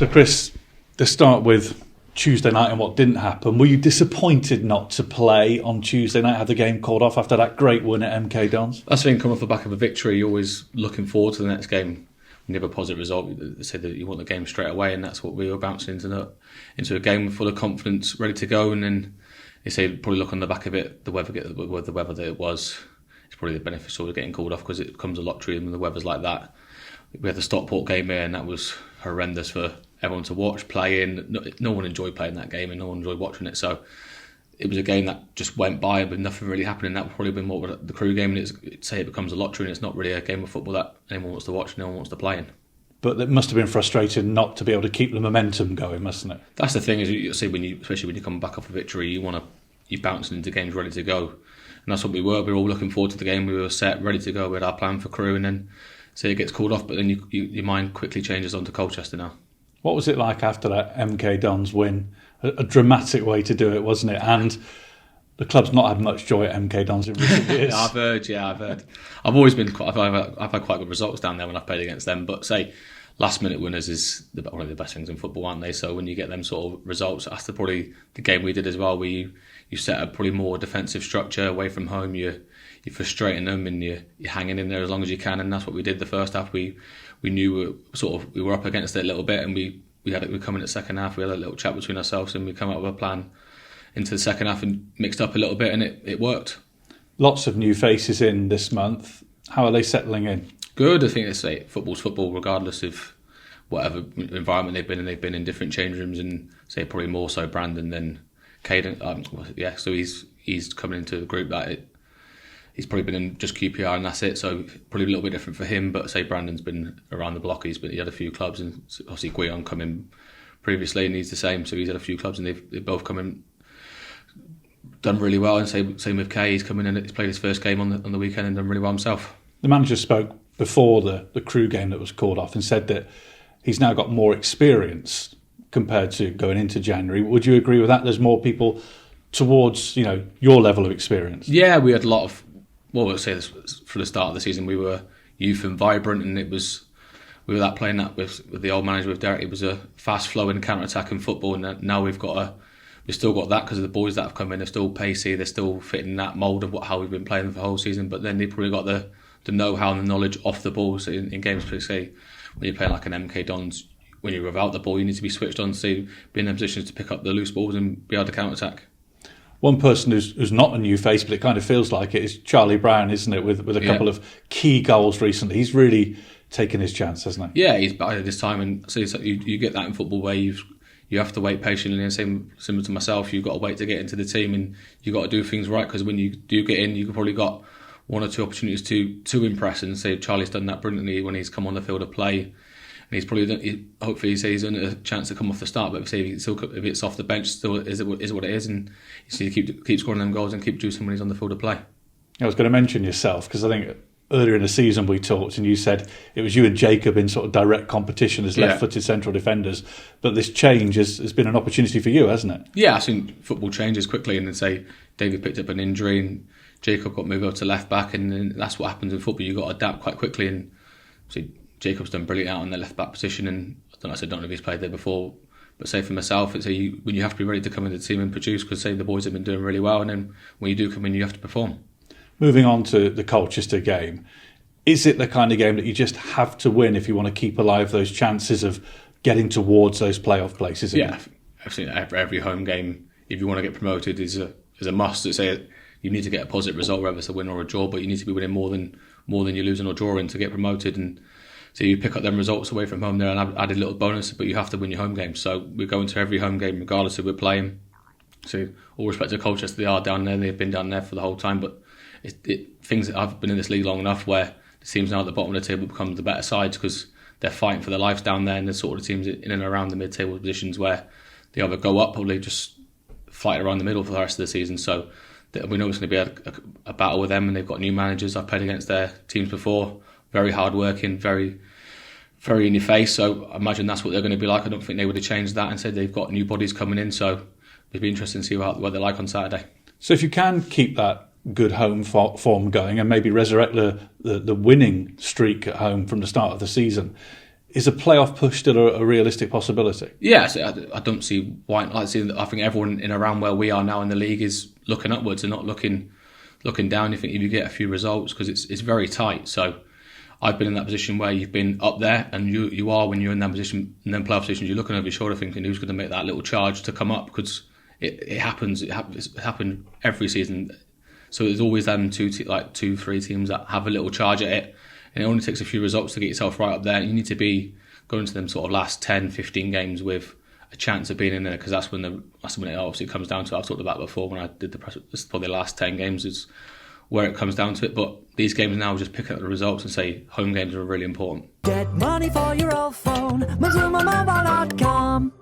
So Chris, let's start with Tuesday night and what didn't happen. Were you disappointed not to play on Tuesday night, have the game called off after that great win at MK Dons? That's the thing, coming off the back of a victory, you're always looking forward to the next game. When you have a positive result, they say that you want the game straight away, and that's what we were bouncing into a game full of confidence, ready to go. And then they say probably look on the back of it, the weather that it was, it's probably the beneficial of getting called off because it comes a lottery when the weather's like that. We had the Stockport game here, and that was horrendous for everyone to watch, play in. No one enjoyed playing that game, and no one enjoyed watching it. So it was a game that just went by, but nothing really happening. That would probably been more the Crew game, and say it becomes a lottery, and it's not really a game of football that anyone wants to watch, no one wants to play in. But it must have been frustrating not to be able to keep the momentum going, mustn't it? That's the thing, is you see especially when you come back off a victory, you're bouncing into games ready to go, and that's what we were. We were all looking forward to the game. We were set, ready to go with our plan for Crew, and then say it gets called off, but then your mind quickly changes onto Colchester now. What was it like after that MK Dons win? A dramatic way to do it, wasn't it? And the club's not had much joy at MK Dons in recent years. I've heard. I've always been. I've had quite good results down there when I've played against them. But say, last minute winners is one of the best things in football, aren't they? So when you get them sort of results, that's probably the game we did as well, where you set up probably more defensive structure away from home. You're frustrating them, and you're hanging in there as long as you can, and that's what we did the first half. We knew we were up against it a little bit, and we come in the second half. We had a little chat between ourselves, and we come up with a plan into the second half and mixed up a little bit, and it worked. Lots of new faces in this month. How are they settling in? Good. I think they say football's football, regardless of whatever environment they've been in. They've been in different change rooms, and say probably more so Brandon than Caden. So he's coming into a group that he's probably been in just QPR and that's it. So probably a little bit different for him. But say Brandon's been around the block. He had a few clubs, and obviously Guion come in previously, and he's the same. So he's had a few clubs, and they've both come in, done really well. And same with Kay. He's come in and he's played his first game on the weekend and done really well himself. The manager spoke before the Crew game that was called off and said that he's now got more experience compared to going into January. Would you agree with that? There's more people towards your level of experience. Yeah, we had a lot of. Well, we'll say this for the start of the season, we were youth and vibrant, and we were playing that with the old manager with Derek. It was a fast flowing counter-attacking football, and now we've still got that because of the boys that have come in. They're still pacey, they're still fitting that mould of how we've been playing for the whole season. But then they've probably got the know-how and the knowledge off the ball. So in games, per se, when you're playing like an MK Dons, when you're without the ball, you need to be switched on to be in a position to pick up the loose balls and be able to counter-attack. One person who's not a new face, but it kind of feels like it, is Charlie Brown, isn't it? With a couple of key goals recently. He's really taken his chance, hasn't he? Yeah, he's bided his time. And so you get that in football where you have to wait patiently. And similar to myself, you've got to wait to get into the team, and you've got to do things right, because when you do get in, you've probably got one or two opportunities to impress. And say Charlie's done that brilliantly when he's come on the field of play. And he's probably hopefully he's done a chance to come off the start, but if it's off the bench, still is what it is, and you need to keep scoring them goals and keep juicing when he's on the field of play. I was going to mention yourself, because I think earlier in the season we talked and you said it was you and Jacob in sort of direct competition as left-footed central defenders, but this change has been an opportunity for you, hasn't it? Yeah, I think football changes quickly, and then say David picked up an injury and Jacob got moved over to left back, and then that's what happens in football. You've got to adapt quite quickly, and see Jacob's done brilliant out in the left back position, and I don't know if he's played there before, but say for myself, it's when you have to be ready to come into the team and produce, because say the boys have been doing really well, and then when you do come in, you have to perform. Moving on to the Colchester game, is it the kind of game that you just have to win if you want to keep alive those chances of getting towards those playoff places again? Yeah, I've seen every home game, if you want to get promoted, is a must. To say you need to get a positive result, whether it's a win or a draw, but you need to be winning more than you're losing or drawing to get promoted. And so you pick up them results away from home there, and add a little bonus, but you have to win your home game. So we're going to every home game regardless of who we're playing. So all respect to Colchester, they are down there, they've been down there for the whole time, but things that I've been in this league long enough where the teams now at the bottom of the table become the better sides, because they're fighting for their lives down there, and there's sort of teams in and around the mid-table positions where they either go up or they just fight around the middle for the rest of the season. So we know it's going to be a battle with them, and they've got new managers. I've played against their teams before, very hard working, very, very in your face. So I imagine that's what they're going to be like. I don't think they would have changed that and said they've got new bodies coming in. So it'd be interesting to see what they're like on Saturday. So if you can keep that good home form going and maybe resurrect the winning streak at home from the start of the season, is a playoff push still a realistic possibility? Yeah, so I don't see why. I think everyone in around where we are now in the league is looking upwards and not looking down. You think if you get a few results, because it's very tight. So I've been in that position where you've been up there, and you are, when you're in that position, and then playoff positions, you're looking over your shoulder thinking who's going to make that little charge to come up, because it happens. It's happened every season. So there's always them 2-3 teams that have a little charge at it, and it only takes a few results to get yourself right up there. You need to be going to them sort of last 10, 15 games with a chance of being in there, because that's when it obviously comes down to. I've talked about it before when I did the press. This is probably the last 10 games is where it comes down to it. But these games now, just picking up the results and say home games are really important. Get money for your old phone, MazumaMobile.com.